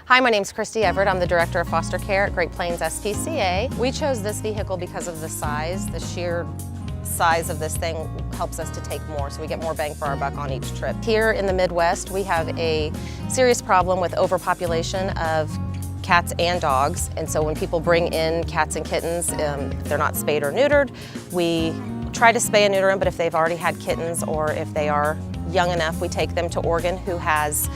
Hi, my name's Christy Everett. I'm the Director of Foster Care at Great Plains SPCA. We chose this vehicle because of the size. The sheer size of this thing helps us to take more, so we get more bang for our buck on each trip. Here in the Midwest, we have a serious problem with overpopulation of cats and dogs, and so when people bring in cats and kittens, if they're not spayed or neutered, we try to spay and neuter them, but if they've already had kittens or if they are young enough, we take them to Oregon, who has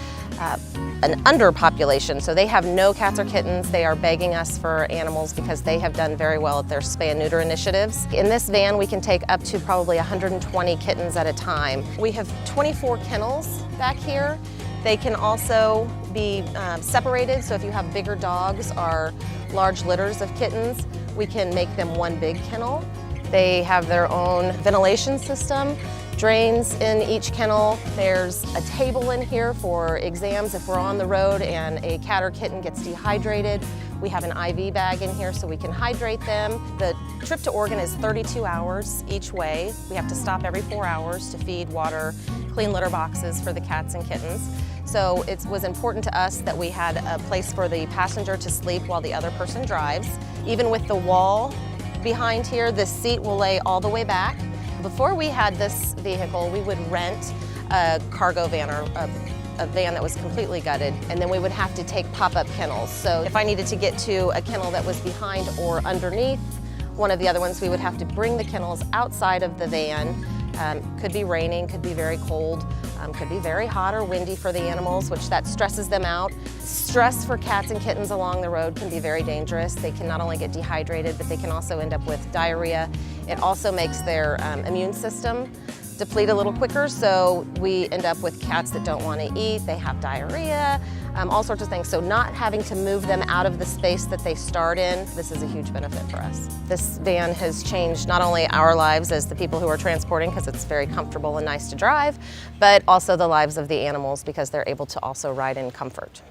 an underpopulation, so they have no cats or kittens. They are begging us for animals because they have done very well at their spay and neuter initiatives. In this van, we can take up to probably 120 kittens at a time. We have 24 kennels back here. They can also be separated, so if you have bigger dogs or large litters of kittens, we can make them one big kennel. They have their own ventilation system, drains in each kennel. There's a table in here for exams if we're on the road and a cat or kitten gets dehydrated. We have an IV bag in here so we can hydrate them. The trip to Oregon is 32 hours each way. We have to stop every 4 hours to feed, water, clean litter boxes for the cats and kittens. So it was important to us that we had a place for the passenger to sleep while the other person drives. Even with the wall behind here, this seat will lay all the way back. Before we had this vehicle, we would rent a cargo van or a van that was completely gutted, and then we would have to take pop-up kennels. So if I needed to get to a kennel that was behind or underneath one of the other ones, we would have to bring the kennels outside of the van. Could be raining, could be very cold, could be very hot or windy for the animals, which that stresses them out. Stress for cats and kittens along the road can be very dangerous. They can not only get dehydrated, but they can also end up with diarrhea. It also makes their immune system deplete a little quicker, so we end up with cats that don't want to eat, they have diarrhea, all sorts of things. So not having to move them out of the space that they start in, this is a huge benefit for us. This van has changed not only our lives as the people who are transporting, because it's very comfortable and nice to drive, but also the lives of the animals because they're able to also ride in comfort.